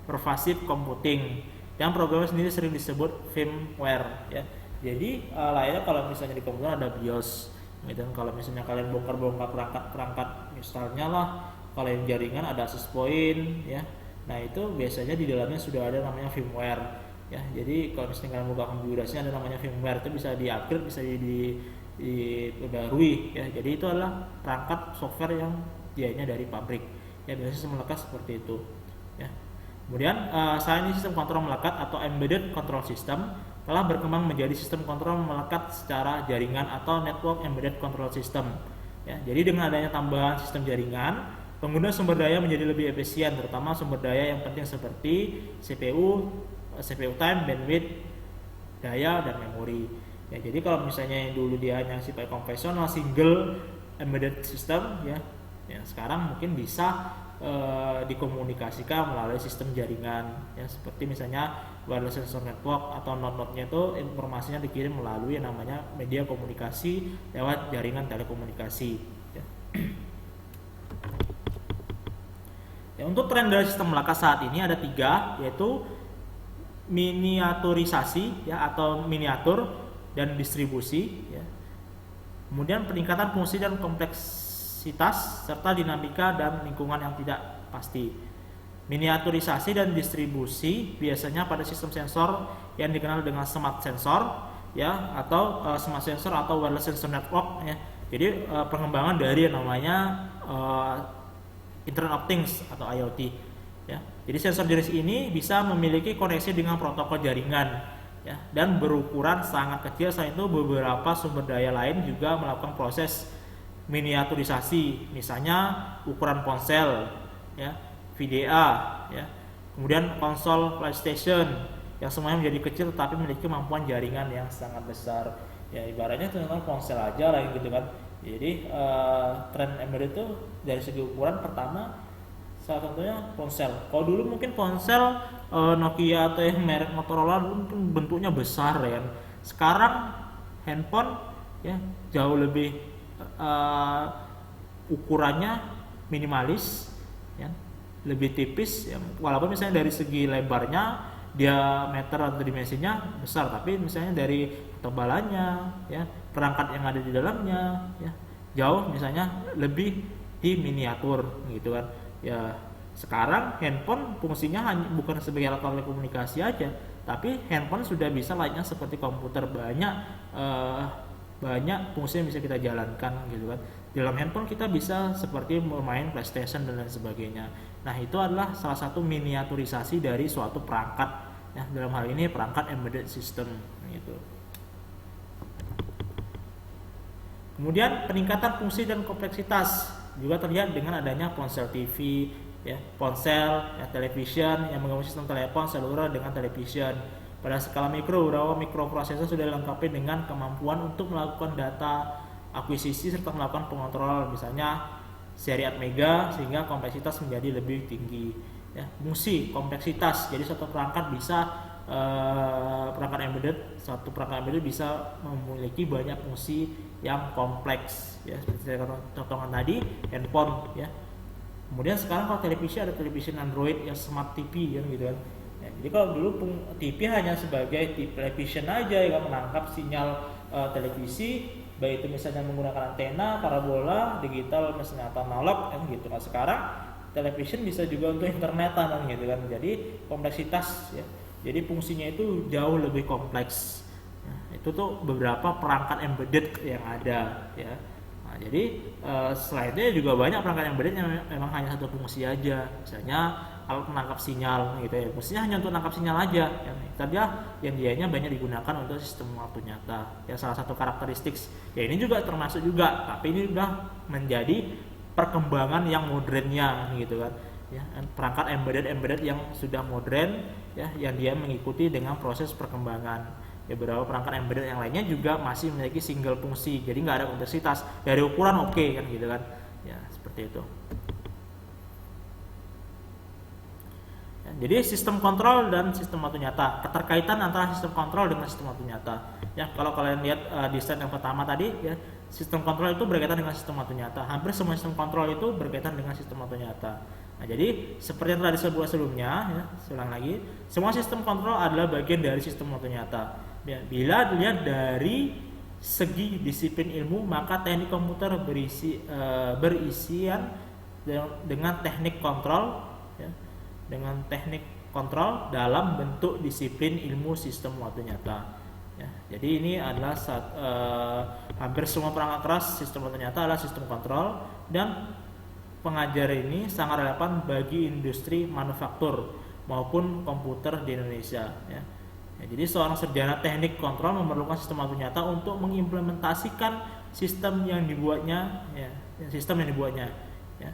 pervasive computing, yang programnya sendiri sering disebut firmware, ya. Jadi lainnya kalau misalnya di komputer ada BIOS, gitu. Kalau misalnya kalian bongkar-bongkar perangkat misalnya lah, kalau yang jaringan ada access point, ya. Nah, itu biasanya di dalamnya sudah ada namanya firmware. Ya, jadi kalau misalnya kalian buka konfigurasinya ada namanya firmware, itu bisa di-upgrade, bisa diperbarui, ya. Jadi itu adalah perangkat software yang dianya dari pabrik. Ya, biasanya sistem melekat seperti itu, ya. Kemudian selain ini sistem kontrol melekat atau embedded control system telah berkembang menjadi sistem kontrol melekat secara jaringan atau network embedded control system. Ya, jadi dengan adanya tambahan sistem jaringan, pengguna sumber daya menjadi lebih efisien, terutama sumber daya yang penting seperti CPU time, bandwidth, daya, dan memori. Ya, jadi kalau misalnya yang dulu dia hanya sifat konvensional single embedded system, ya, sekarang mungkin bisa dikomunikasikan melalui sistem jaringan, ya, seperti misalnya wireless sensor network atau node-node-nya itu informasinya dikirim melalui yang namanya media komunikasi lewat jaringan telekomunikasi, ya. Ya, untuk tren dari sistem melekat saat ini ada 3, yaitu miniaturisasi, ya, atau miniatur dan distribusi, ya. Kemudian peningkatan fungsi dan kompleksitas serta dinamika dan lingkungan yang tidak pasti. Miniaturisasi dan distribusi biasanya pada sistem sensor yang dikenal dengan smart sensor, ya, atau smart sensor atau wireless sensor network, ya. Jadi pengembangan dari yang namanya Internet of Things atau IoT, ya. Jadi sensor jenis ini bisa memiliki koneksi dengan protokol jaringan, ya, dan berukuran sangat kecil. Selain itu beberapa sumber daya lain juga melakukan proses miniaturisasi, misalnya ukuran ponsel, ya, VDA, ya, kemudian konsol PlayStation yang semuanya menjadi kecil tetapi memiliki kemampuan jaringan yang sangat besar. Ya, ibaratnya tentang ponsel aja lah, gitu kan. Jadi tren embedded itu dari segi ukuran pertama salah satunya ponsel. Kalau dulu mungkin ponsel Nokia atau yang merek Motorola mungkin bentuknya besar, ya. Sekarang handphone, ya, jauh lebih ukurannya minimalis, ya, lebih tipis, ya. Walaupun misalnya dari segi lebarnya, diameter atau dimensinya besar, tapi misalnya dari ketebalannya, ya, perangkat yang ada di dalamnya, ya, jauh misalnya lebih di miniatur, gitu kan. Ya, sekarang handphone fungsinya hanya bukan sebagai alat telekomunikasi aja, tapi handphone sudah bisa layaknya seperti komputer, banyak fungsi yang bisa kita jalankan, gitu kan. dalam handphone kita bisa seperti bermain PlayStation dan lain sebagainya. Nah, itu adalah salah satu miniaturisasi dari suatu perangkat, ya, dalam hal ini perangkat embedded system gitu. Kemudian peningkatan fungsi dan kompleksitas juga terlihat dengan adanya ponsel TV, ya, ponsel, ya, television yang menggabungkan sistem telepon seluler dengan television. Pada skala mikro, beberapa mikroprosesor sudah dilengkapi dengan kemampuan untuk melakukan data akuisisi serta melakukan pengontrol, misalnya seri Atmega, sehingga kompleksitas menjadi lebih tinggi. Ya, fungsi kompleksitas, jadi suatu perangkat bisa suatu perangkat embedded bisa memiliki banyak fungsi yang kompleks, ya, seperti saya contohkan tadi handphone, ya. Kemudian sekarang kalau televisi ada televisi Android yang smart TV, ya, gitu kan. Ya, jadi kalau dulu TV hanya sebagai television aja yang menangkap sinyal televisi, baik itu misalnya menggunakan antena, parabola, digital, misalnya atau analog, kan gitu. Nah, sekarang television bisa juga untuk internetan, kan gitu kan. Jadi kompleksitas, ya. Jadi fungsinya itu jauh lebih kompleks. Nah, itu tuh beberapa perangkat embedded yang ada, ya. Nah, jadi selainnya juga banyak perangkat embedded yang memang hanya satu fungsi aja. Misalnya alat menangkap sinyal, gitu ya. Fungsinya hanya untuk menangkap sinyal aja. Yang dianya banyak digunakan untuk sistem waktu nyata. Ya, salah satu karakteristik. Ya, ini juga termasuk juga, tapi ini udah menjadi perkembangan yang modernnya, gitu kan. Ya, perangkat embedded yang sudah modern, ya, yang dia mengikuti dengan proses perkembangan. Ya, beberapa perangkat embedded yang lainnya juga masih memiliki single fungsi, jadi nggak ada kompleksitas, dari ukuran oke, kan gitu kan. Ya, seperti itu. Ya, jadi sistem kontrol dan sistem waktu nyata, keterkaitan antara sistem kontrol dengan sistem waktu nyata. Ya, kalau kalian lihat di slide yang pertama tadi, ya, sistem kontrol itu berkaitan dengan sistem waktu nyata. Hampir semua sistem kontrol itu berkaitan dengan sistem waktu nyata. Nah, jadi seperti yang telah disebut sebelumnya, ya, ulang lagi, semua sistem kontrol adalah bagian dari sistem waktu nyata. Ya, bila dilihat dari segi disiplin ilmu, maka teknik komputer berisian dengan teknik kontrol, ya, dengan teknik kontrol dalam bentuk disiplin ilmu sistem waktu nyata. Ya, jadi ini adalah hampir semua perangkat keras sistem waktu nyata adalah sistem kontrol, dan pengajar ini sangat relevan bagi industri manufaktur maupun komputer di Indonesia, ya. Ya, jadi seorang sarjana teknik kontrol memerlukan sistem waktu nyata untuk mengimplementasikan sistem yang dibuatnya, ya, sistem yang dibuatnya. Ya.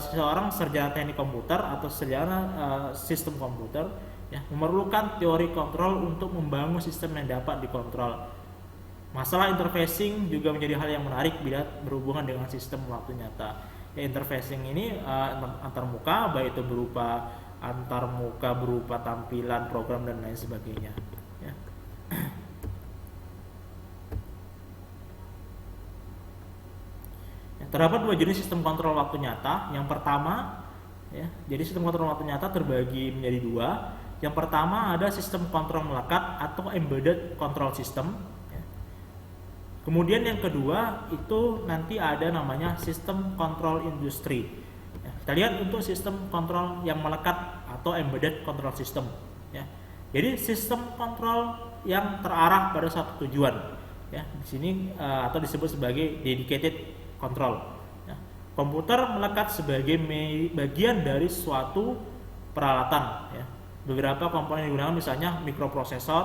Seorang sarjana teknik komputer atau sarjana sistem komputer, ya, memerlukan teori kontrol untuk membangun sistem yang dapat dikontrol. Masalah interfacing juga menjadi hal yang menarik bila berhubungan dengan sistem waktu nyata. Ya, interfacing ini antar muka, baik itu berupa antar muka berupa tampilan program dan lain sebagainya, ya. Ya, terdapat dua jenis sistem kontrol waktu nyata. Yang pertama, ya, jadi sistem kontrol waktu nyata terbagi menjadi dua. Yang pertama ada sistem kontrol melekat atau embedded control system. Kemudian yang kedua itu nanti ada namanya sistem kontrol industri. Ya, kita lihat untuk sistem kontrol yang melekat atau embedded control system. Ya. Jadi sistem kontrol yang terarah pada satu tujuan. Ya, di sini atau disebut sebagai dedicated control. Ya. Komputer melekat sebagai bagian dari suatu peralatan. Ya. Beberapa komponen yang digunakan misalnya mikroprosesor,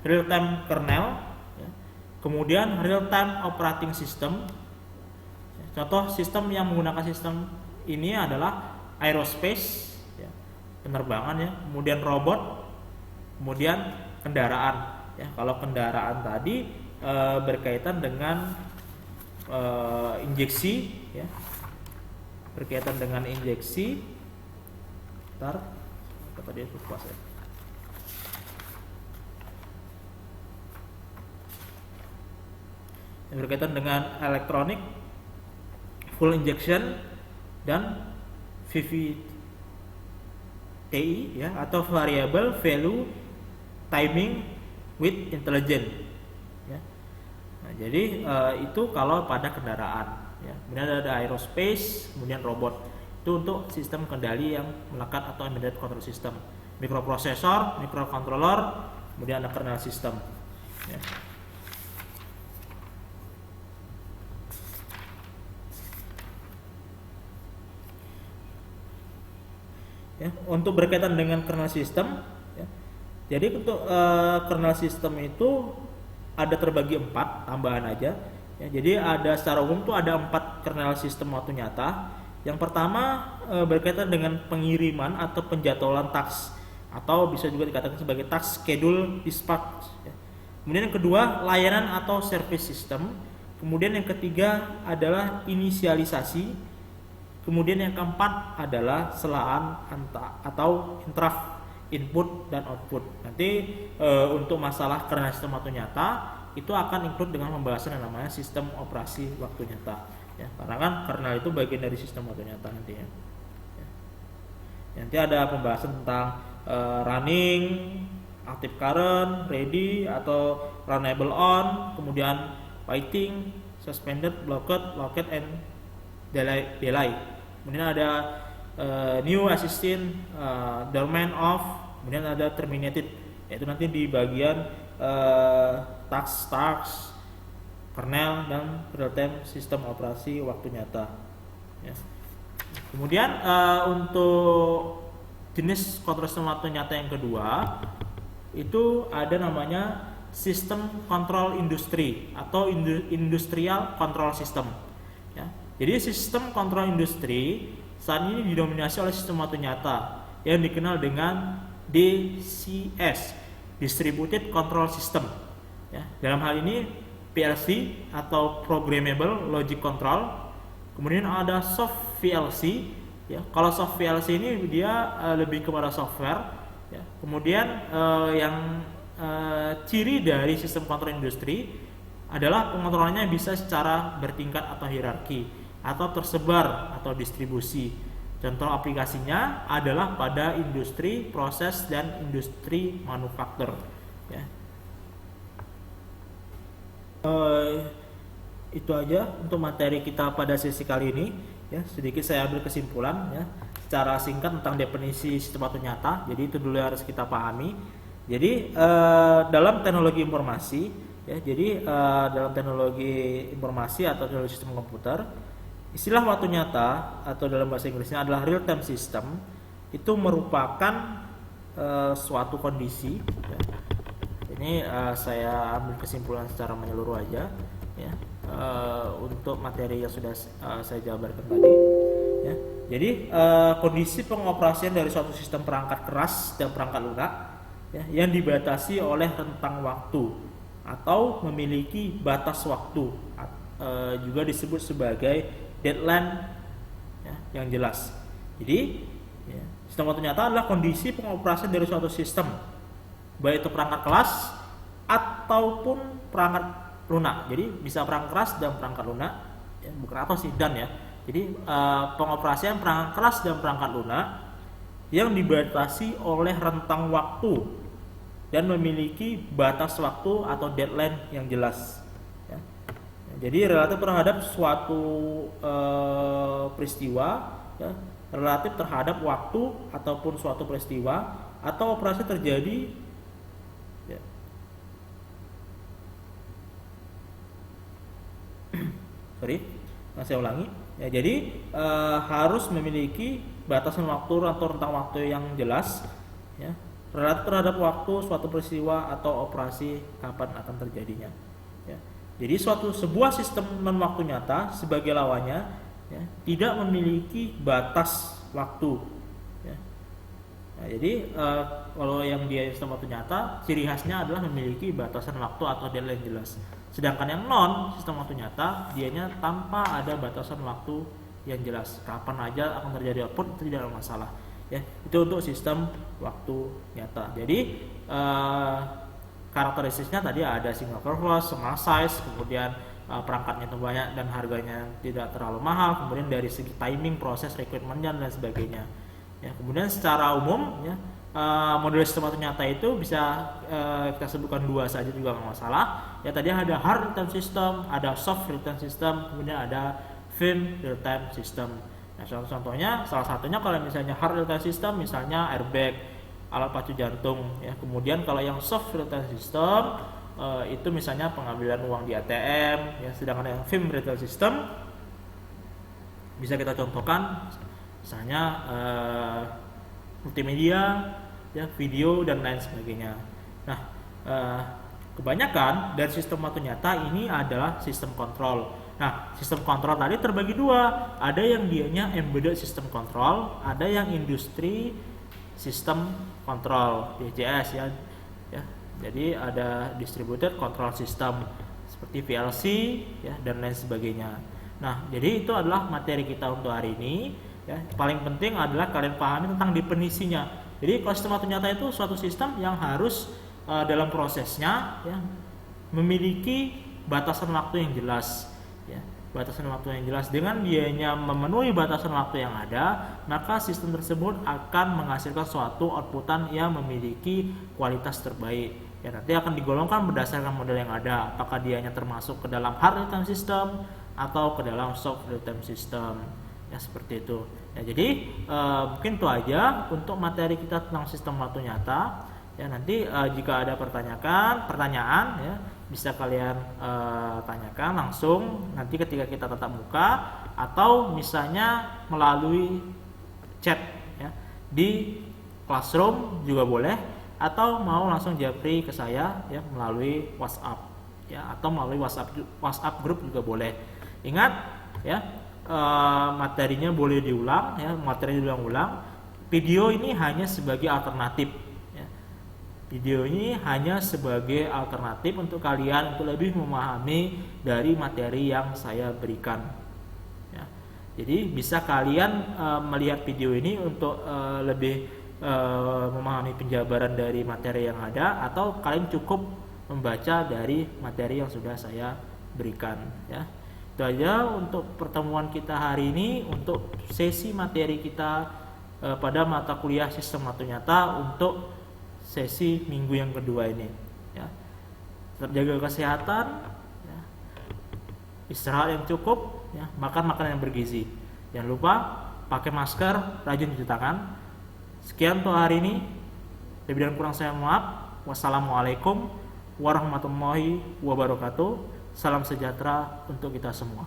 real-time kernel, kemudian real-time operating system. Contoh sistem yang menggunakan sistem ini adalah aerospace, ya, penerbangan, ya, kemudian robot, kemudian kendaraan. Ya, kalau kendaraan tadi berkaitan dengan injeksi, ya, berkaitan dengan injeksi. Bentar, apa tadi lupa saya. Yang berkaitan dengan elektronik, full injection, dan VVTI, ya, atau variable value timing with intelligence, ya. Nah, jadi itu kalau pada kendaraan, ya. Kemudian ada aerospace, kemudian robot. Itu untuk sistem kendali yang melekat atau embedded control system. Mikroprosesor, microcontroller, kemudian ada kernel system, ya. ya, untuk berkaitan dengan kernel system, ya. Jadi untuk kernel system itu ada terbagi 4, tambahan aja. Ya, jadi ada secara umum tuh ada 4 kernel sistem waktu nyata. Yang pertama berkaitan dengan pengiriman atau penjadwalan task, atau bisa juga dikatakan sebagai task schedule dispatch. Ya. Kemudian yang kedua layanan atau service system. Kemudian yang ketiga adalah inisialisasi. Kemudian yang keempat adalah selaan atau interrupt input dan output. Nanti untuk masalah kernel sistem waktu nyata itu akan include dengan pembahasan yang namanya sistem operasi waktu nyata. Ya, karena kan kernel itu bagian dari sistem waktu nyata nantinya. Ya. Nanti ada pembahasan tentang running, active current, ready atau runnable on, kemudian waiting, suspended, blocked, locked, and delay. Kemudian ada new assistant, dormant off, kemudian ada terminated, yaitu nanti di bagian task, kernel dan real time sistem operasi waktu nyata. Ya. Kemudian untuk jenis kontrol sistem waktu nyata yang kedua itu ada namanya sistem kontrol industri atau industrial control system. Ya. Jadi sistem kontrol industri saat ini didominasi oleh sistem waktu nyata yang dikenal dengan DCS, Distributed Control System. Ya. Dalam hal ini PLC atau Programmable Logic Control. Kemudian ada Soft VLC. Ya. Kalau Soft VLC ini dia lebih kepada software. Ya. Kemudian yang ciri dari sistem kontrol industri adalah pengontrolannya bisa secara bertingkat atau hierarki atau tersebar atau distribusi. Contoh aplikasinya adalah pada industri proses dan industri manufaktur. Ya. Itu aja untuk materi kita pada sesi kali ini. Ya, sedikit saya ambil kesimpulan ya, secara singkat tentang definisi sistem waktu nyata. Jadi itu dulu yang harus kita pahami. Jadi dalam teknologi informasi, ya, jadi dalam teknologi informasi atau teknologi sistem komputer, istilah waktu nyata atau dalam bahasa Inggrisnya adalah real time system. Itu merupakan suatu kondisi. Ya. Ini saya ambil kesimpulan secara menyeluruh aja, ya, untuk materi yang sudah saya jabarkan tadi. Ya. Jadi kondisi pengoperasian dari suatu sistem perangkat keras dan perangkat lunak, ya, yang dibatasi oleh rentang waktu atau memiliki batas waktu, juga disebut sebagai deadline, ya, yang jelas. Jadi ya, sistem waktu nyata adalah kondisi pengoperasian dari suatu sistem, baik itu perangkat keras ataupun perangkat lunak. Jadi bisa perangkat keras dan perangkat lunak, ya, bukan atau sih dan ya. Jadi pengoperasian perangkat keras dan perangkat lunak yang dibatasi oleh rentang waktu dan memiliki batas waktu atau deadline yang jelas. Ya. Jadi relatif terhadap suatu peristiwa, ya, relatif terhadap waktu ataupun suatu peristiwa atau operasi terjadi. Ya. Saya ulangi. Ya, jadi harus memiliki batasan waktu atau rentang waktu yang jelas. Ya. Relatif terhadap waktu suatu peristiwa atau operasi kapan akan terjadinya. Ya. Jadi sebuah sistem non waktu nyata sebagai lawannya, ya, tidak memiliki batas waktu. Ya. Nah, jadi kalau yang dia sistem waktu nyata, ciri khasnya adalah memiliki batasan waktu atau deadline jelas. Sedangkan yang non sistem waktu nyata, dianya tanpa ada batasan waktu yang jelas. Kapan aja akan terjadi output itu tidak ada masalah. Ya, itu untuk sistem waktu nyata. Jadi karakteristiknya tadi ada single core loss, small size, kemudian perangkatnya itu banyak dan harganya tidak terlalu mahal, kemudian dari segi timing, proses requirementnya dan sebagainya. Ya, kemudian secara umum, ya, model sistem waktu nyata itu bisa kita sebutkan dua saja juga nggak masalah. Ya, tadi ada hard real time system, ada soft real time system, kemudian ada firm real time system. Nah, contohnya salah satunya kalau misalnya hard real time system, misalnya airbag, alat pacu jantung. Ya, kemudian kalau yang soft real time system itu misalnya pengambilan uang di ATM. Ya, sedangkan yang firm real time system bisa kita contohkan, misalnya multimedia, ya, video dan lain sebagainya. Nah, kebanyakan dari sistem waktu nyata ini adalah sistem kontrol. Nah, sistem kontrol tadi terbagi dua, ada yang dianya embedded system control, ada yang industri sistem kontrol DCS ya. Jadi ada distributed control system seperti PLC ya dan lain sebagainya. Nah, jadi itu adalah materi kita untuk hari ini ya. Paling penting adalah kalian pahami tentang definisinya. Jadi kalau sistem waktu nyata itu suatu sistem yang harus dalam prosesnya ya memiliki batasan waktu yang jelas ya. Batasan waktu yang jelas, dengan dianya memenuhi batasan waktu yang ada, maka sistem tersebut akan menghasilkan suatu outputan yang memiliki kualitas terbaik. Ya, nanti akan digolongkan berdasarkan model yang ada, apakah dianya termasuk ke dalam hard real time system atau ke dalam soft real time system. Ya, seperti itu. Ya, jadi mungkin itu aja untuk materi kita tentang sistem waktu nyata. Ya, nanti jika ada pertanyaan ya bisa kalian tanyakan langsung nanti ketika kita tatap muka, atau misalnya melalui chat ya di Classroom juga boleh, atau mau langsung japri ke saya ya melalui WhatsApp ya, atau melalui WhatsApp grup juga boleh. Ingat ya, materinya boleh diulang ya, materi diulang-ulang. Video ini hanya sebagai alternatif ya. Video ini hanya sebagai alternatif untuk kalian untuk lebih memahami dari materi yang saya berikan ya. Jadi bisa kalian melihat video ini untuk lebih memahami penjabaran dari materi yang ada, atau kalian cukup membaca dari materi yang sudah saya berikan ya. Itu aja untuk pertemuan kita hari ini, untuk sesi materi kita pada mata kuliah sistem waktu nyata untuk sesi minggu yang kedua ini ya. Tetap jaga kesehatan ya. Istirahat yang cukup ya, makan makanan yang bergizi. Jangan lupa pakai masker, rajin cuci tangan. Sekian untuk hari ini. Lebih dan kurang saya maaf. Wassalamualaikum warahmatullahi wabarakatuh. Salam sejahtera untuk kita semua.